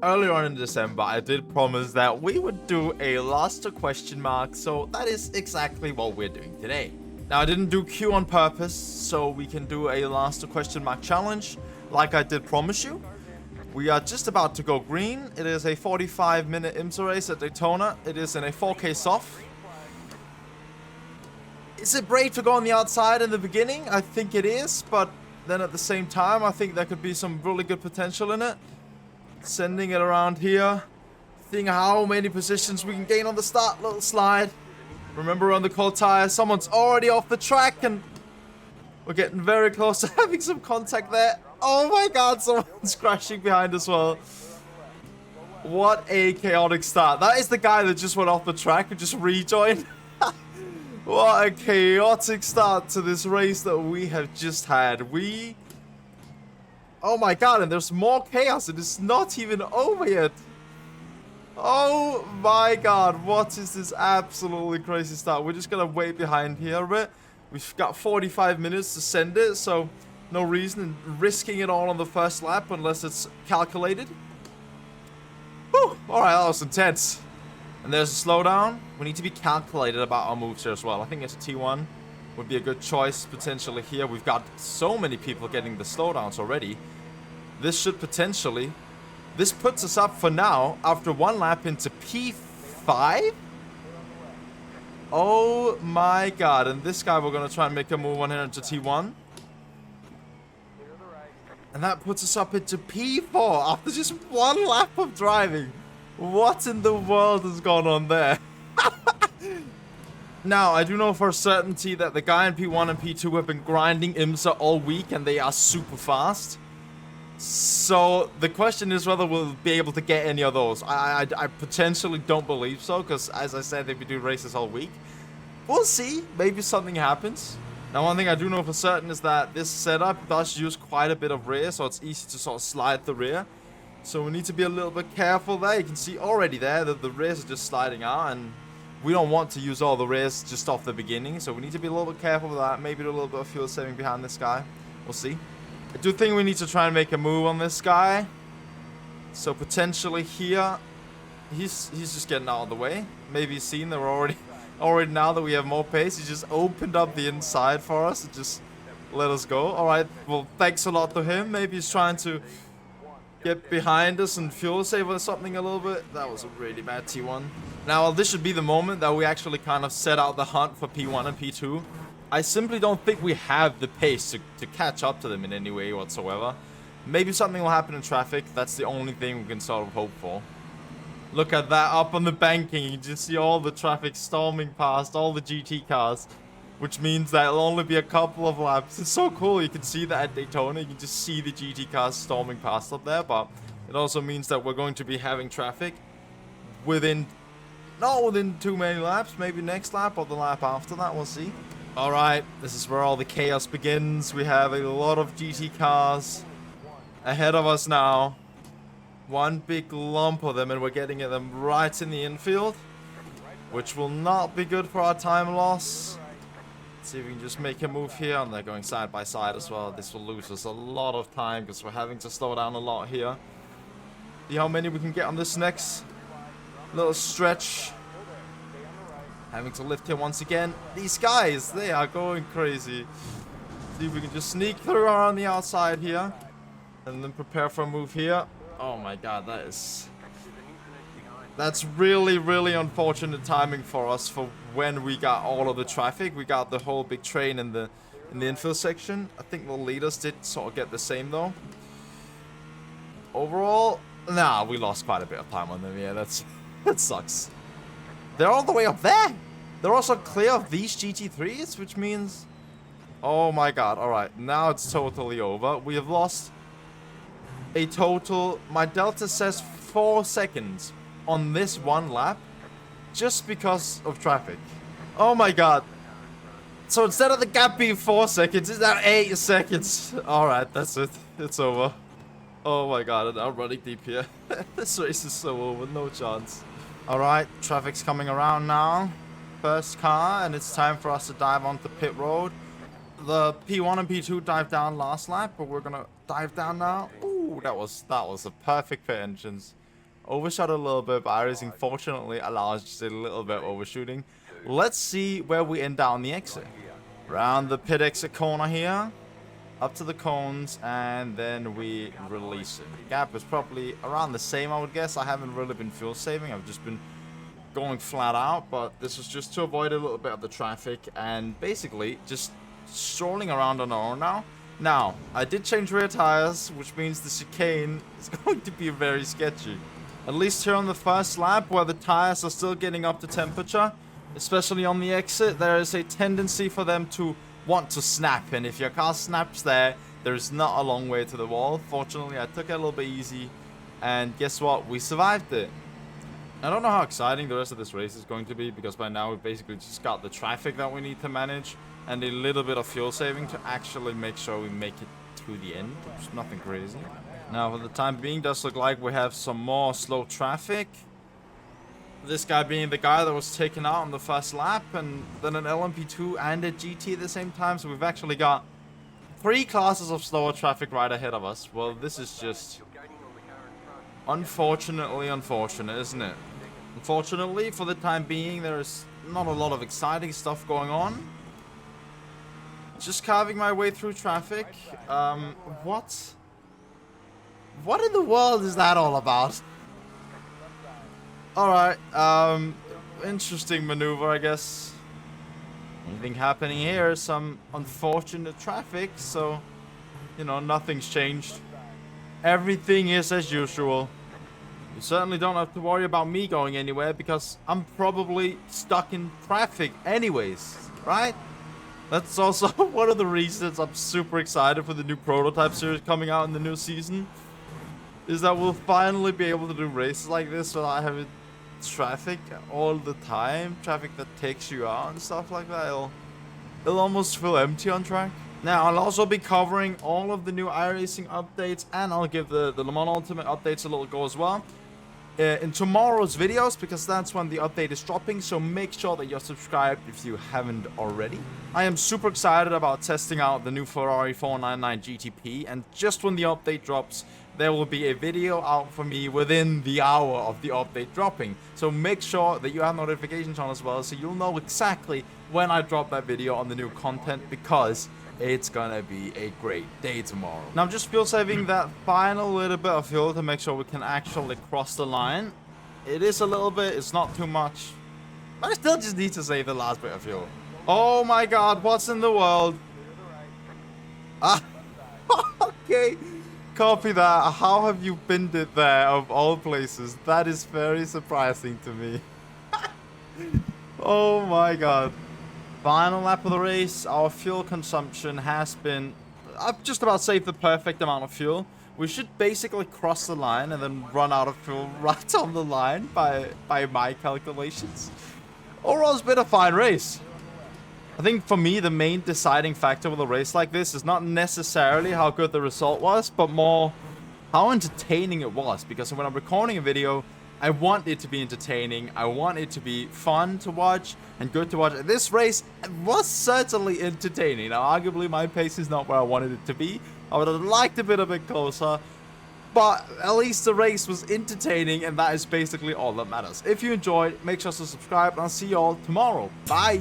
Earlier on in December, I did promise that we would do a last to question mark, so that is exactly what we're doing today. Now, I didn't do Q on purpose, so we can do a last to question mark challenge, like I did promise you. We are just about to go green. It is a 45-minute IMSA race at Daytona. It is in a 4K soft. Is it brave to go on the outside in the beginning? I think it is, but then at the same time, I think there could be some really good potential in it. Sending it around here. Seeing how many positions we can gain on the start. Little slide. Remember, on the cold tires, someone's already off the track, and we're getting very close to having some contact there. Oh my god, someone's crashing behind as well. What a chaotic start. That is the guy that just went off the track and just rejoined. What a chaotic start to this race that we have just had. Oh my god, and there's more chaos. It is not even over yet. Oh my god, what is this absolutely crazy start? We're just gonna wait behind here a bit. We've got 45 minutes to send it, so no reason in risking it all on the first lap unless it's calculated. Whew, alright, that was intense. And there's a slowdown. We need to be calculated about our moves here as well. I think it's a T1 would be a good choice potentially here. We've got so many people getting the slowdowns already. This should potentially... This puts us up for now, after one lap, into P5? Oh my god. And this guy we're going to try and make a move on here into T1. And that puts us up into P4 after just one lap of driving. What in the world has gone on there? Now, I do know for certainty that the guy in P1 and P2 have been grinding IMSA all week, and they are super fast. So, the question is whether we'll be able to get any of those. I potentially don't believe so, because as I said, they've been doing races all week. We'll see. Maybe something happens. Now, one thing I do know for certain is that this setup does use quite a bit of rear, so it's easy to sort of slide the rear. So we need to be a little bit careful there. You can see already there that the rears are just sliding out, and we don't want to use all the rears just off the beginning. So we need to be a little bit careful with that. Maybe do a little bit of fuel saving behind this guy. We'll see. I do think we need to try and make a move on this guy. So potentially here, he's just getting out of the way. Maybe he's seen that we're already now that we have more pace, he just opened up the inside for us and just let us go. Alright, well, thanks a lot to him. Maybe he's trying to get behind us and fuel save or something a little bit. That was a really bad T1. Now, this should be the moment that we actually kind of set out the hunt for P1 and P2. I simply don't think we have the pace to catch up to them in any way whatsoever. Maybe something will happen in traffic. That's the only thing we can sort of hope for. Look at that up on the banking. You can just see all the traffic storming past, all the GT cars. Which means that it'll only be a couple of laps. It's so cool. You can see that at Daytona. You can just see the GT cars storming past up there. But it also means that we're going to be having traffic not within too many laps. Maybe next lap or the lap after that. We'll see. Alright, this is where all the chaos begins. We have a lot of GT cars ahead of us now. One big lump of them, and we're getting at them right in the infield, which will not be good for our time loss. Let's see if we can just make a move here, and they're going side by side as well. This will lose us a lot of time because we're having to slow down a lot here. See how many we can get on this next little stretch. Having to lift here once again. These guys, they are going crazy. See if we can just sneak through around the outside here, and then prepare for a move here. Oh my god, that's really, really unfortunate timing for us for when we got all of the traffic. We got the whole big train in the infield section. I think the leaders did sort of get the same though. Overall, nah, we lost quite a bit of time on them. Yeah, that sucks. They're all the way up there. They're also clear of these GT3s, which means... Oh my god, alright. Now it's totally over. We have lost a total... My delta says 4 seconds on this one lap. Just because of traffic. Oh my god. So instead of the gap being 4 seconds, it's now 8 seconds. Alright, that's it. It's over. Oh my god, I'm running deep here. This race is so over. No chance. Alright, traffic's coming around now. First car, and it's time for us to dive onto pit road. The P1 and P2 dived down last lap, but we're gonna dive down now. Ooh, That was a perfect pit entrance. Overshot a little bit, but iRacing fortunately allows just a little bit of overshooting. Let's see where we end down the exit. Round the pit exit corner here. Up to the cones, and then we release it. Gap is probably around the same, I would guess. I haven't really been fuel saving. I've just been going flat out, but this is just to avoid a little bit of the traffic and basically just strolling around on our own now. Now, I did change rear tires, which means the chicane is going to be very sketchy. At least here on the first lap, where the tires are still getting up to temperature, especially on the exit, there is a tendency for them to want to snap, and if your car snaps there's not a long way to the wall. Fortunately, I took it a little bit easy, and guess what? We survived it. I don't know how exciting the rest of this race is going to be, because by now we've basically just got the traffic that we need to manage, and a little bit of fuel saving to actually make sure we make it to the end. It's nothing crazy. Now, for the time being, does look like we have some more slow traffic. This guy being the guy that was taken out on the first lap, and then an LMP2 and a GT at the same time. So we've actually got 3 classes of slower traffic right ahead of us. Well, this is just unfortunately unfortunate, isn't it? Unfortunately, for the time being, there's not a lot of exciting stuff going on. Just carving my way through traffic. What in the world is that all about? Alright, interesting maneuver, I guess. Anything happening here? Some unfortunate traffic, so, you know, nothing's changed. Everything is as usual. You certainly don't have to worry about me going anywhere, because I'm probably stuck in traffic anyways, right? That's also one of the reasons I'm super excited for the new prototype series coming out in the new season. Is that we'll finally be able to do races like this without having traffic all the time, traffic that takes you out and stuff like that. It'll almost feel empty on track. Now, I'll also be covering all of the new iRacing updates, and I'll give the Le Mans Ultimate updates a little go as well in tomorrow's videos, because that's when the update is dropping. So make sure that you're subscribed if you haven't already. I am super excited about testing out the new Ferrari 499 GTP, and just when the update drops, there will be a video out for me within the hour of the update dropping. So make sure that you have notifications on as well, so you'll know exactly when I drop that video on the new content, because it's gonna be a great day tomorrow. Now I'm just fuel saving that final little bit of fuel to make sure we can actually cross the line. It is a little bit, it's not too much, but I still just need to save the last bit of fuel. Oh my god, what's in the world? Ah, okay. Copy that. How have you pinned it there, of all places? That is very surprising to me. Oh my god. Final lap of the race. Our fuel consumption has been... I've just about saved the perfect amount of fuel. We should basically cross the line and then run out of fuel right on the line by my calculations. Overall, it's been a fine race. I think for me, the main deciding factor with a race like this is not necessarily how good the result was, but more how entertaining it was. Because when I'm recording a video, I want it to be entertaining. I want it to be fun to watch and good to watch. This race was certainly entertaining. Now, arguably, my pace is not where I wanted it to be. I would have liked a bit closer. But at least the race was entertaining, and that is basically all that matters. If you enjoyed, make sure to subscribe, and I'll see you all tomorrow. Bye!